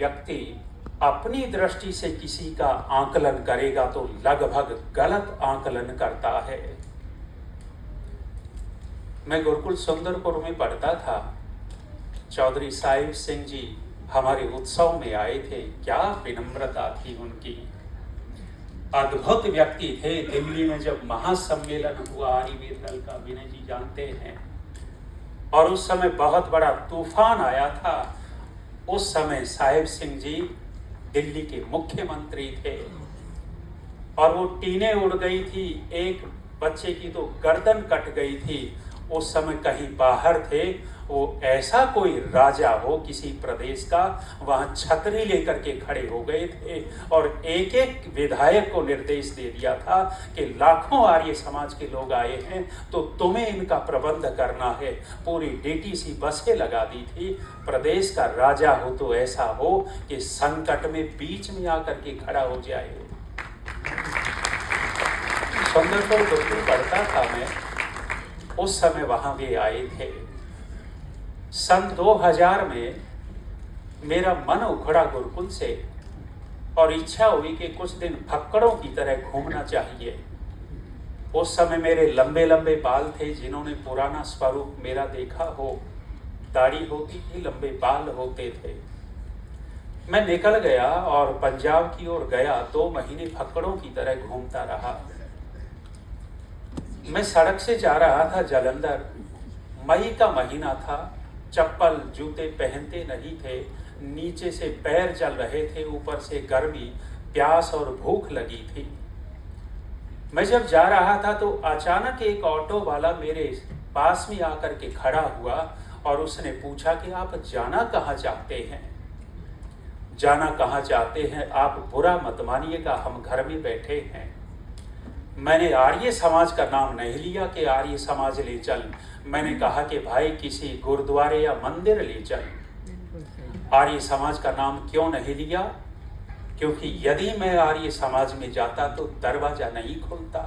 व्यक्ति अपनी दृष्टि से किसी का आकलन करेगा तो लगभग गलत आकलन करता है। मैं गुरुकुल सुंदरपुर में पढ़ता था। चौधरी साहिब सिंह जी हमारे उत्सव में आए थे। क्या विनम्रता थी उनकी, अद्भुत व्यक्ति थे। दिल्ली में जब महासम्मेलन हुआ आर्यवेद दल का, विनय जी जानते हैं, और उस समय बहुत बड़ा तूफान आया था। उस समय साहिब सिंह जी दिल्ली के मुख्यमंत्री थे और वो टीनें उड़ गई थी, एक बच्चे की तो गर्दन कट गई थी। उस समय कहीं बाहर थे, वो ऐसा कोई राजा हो किसी प्रदेश का, वहां छतरी लेकर के खड़े हो गए थे और एक एक विधायक को निर्देश दे दिया था कि लाखों आर्य समाज के लोग आए हैं तो तुम्हें इनका प्रबंध करना है। पूरी डीटीसी बसें लगा दी थी। प्रदेश का राजा हो तो ऐसा हो कि संकट में बीच में आकर के खड़ा हो जाए। सुंदरपुर गुरुकुल पढ़ता था मैं, उस समय वहां वे आए थे। सन 2000 में मेरा मन उखड़ा गुरुकुल से और इच्छा हुई कि कुछ दिन फक्कड़ों की तरह घूमना चाहिए। उस समय मेरे लंबे लंबे बाल थे, जिन्होंने पुराना स्वरूप मेरा देखा हो, दाढ़ी होती थी, लंबे बाल होते थे। मैं निकल गया और पंजाब की ओर गया। 2 महीने फक्कड़ों की तरह घूमता रहा। मैं सड़क से जा रहा था जालंधर, मई का महीना था, चप्पल जूते पहनते नहीं थे, नीचे से पैर जल रहे थे, ऊपर से गर्मी, प्यास और भूख लगी थी। मैं जब जा रहा था तो अचानक एक ऑटो वाला मेरे पास में आकर के खड़ा हुआ और उसने पूछा कि आप जाना कहाँ चाहते हैं? जाना कहाँ चाहते हैं? आप बुरा मत मानिएगा, हम घर में बैठे हैं। मैंने आर्य समाज का नाम नहीं लिया कि आर्य समाज ले चल। मैंने कहा कि भाई किसी गुरुद्वारे या मंदिर ले चल। आर्य समाज का नाम क्यों नहीं लिया? क्योंकि यदि मैं आर्य समाज में जाता तो दरवाजा नहीं खुलता,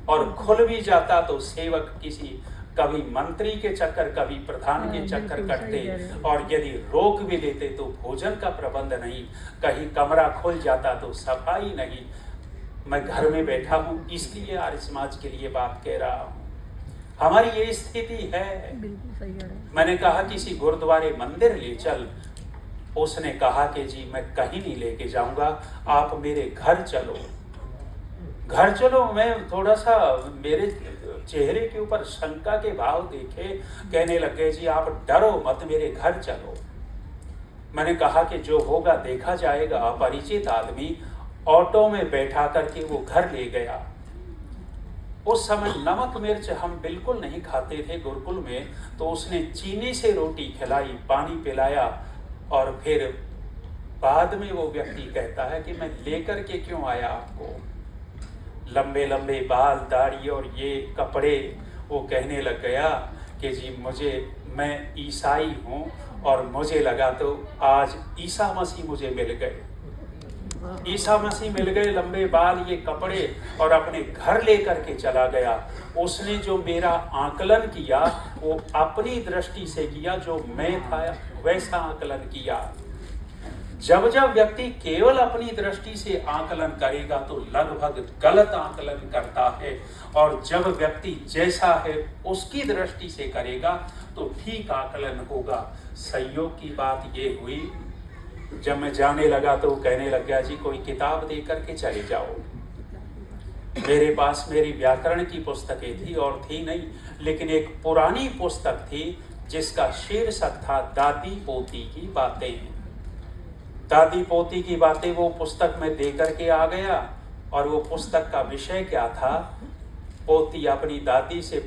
और खुल भी जाता तो सेवक किसी, कभी मंत्री के चक्कर, कभी प्रधान के चक्कर कटते, और यदि रोक भी लेते तो भोजन का प्रबंध नहीं, कहीं कमरा खुल जाता तो सफाई नहीं। मैं घर में बैठा हूँ, इसलिए आर्य समाज के लिए बात कह रहा हूँ। हमारी ये स्थिति है। बिल्कुल सही है। मैंने कहा किसी गुरुद्वारे मंदिर ले चल। उसने कहा कि जी मैं कहीं नहीं लेके जाऊंगा, आप मेरे घर चलो। घर चलो, मैं थोड़ा सा, मेरे चेहरे के ऊपर शंका के भाव देखे, कहने लगे जी आप डरो मत, मेरे घर चलो। मैंने कहा कि जो होगा देखा जाएगा। अपरिचित आदमी ऑटो में बैठा करके वो घर ले गया। उस समय नमक मिर्च हम बिल्कुल नहीं खाते थे गुरुकुल में, तो उसने चीनी से रोटी खिलाई, पानी पिलाया, और फिर बाद में वो व्यक्ति कहता है कि मैं लेकर के क्यों आया आपको? लंबे लंबे बाल, दाढ़ी और ये कपड़े। वो कहने लग गया कि जी मैं ईसाई हूँ और मुझे लगा तो आज ईसा मसीह मुझे मिल गए। ईसा मसीह मिल गए, लंबे बाल, ये कपड़े, और अपने घर लेकर के चला गया। उसने जो मेरा आकलन किया वो अपनी दृष्टि से किया, जो मैं था वैसा आकलन किया। जब जब व्यक्ति केवल अपनी दृष्टि से आकलन करेगा तो लगभग गलत आकलन करता है, और जब व्यक्ति जैसा है उसकी दृष्टि से करेगा तो ठीक आकलन होगा। संयोग की बात ये हुई, जब मैं जाने लगा तो वो कहने लग गया जी कोई किताब दे करके चले जाओ। मेरे पास मेरी व्याकरण की पुस्तकें थी और थी नहीं, लेकिन एक पुरानी पुस्तक थी जिसका शीर्षक था दादी पोती की बातें। दादी पोती की बातें, वो पुस्तक में दे करके आ गया, और वो पुस्तक का विषय क्या था? पोती अपनी दादी से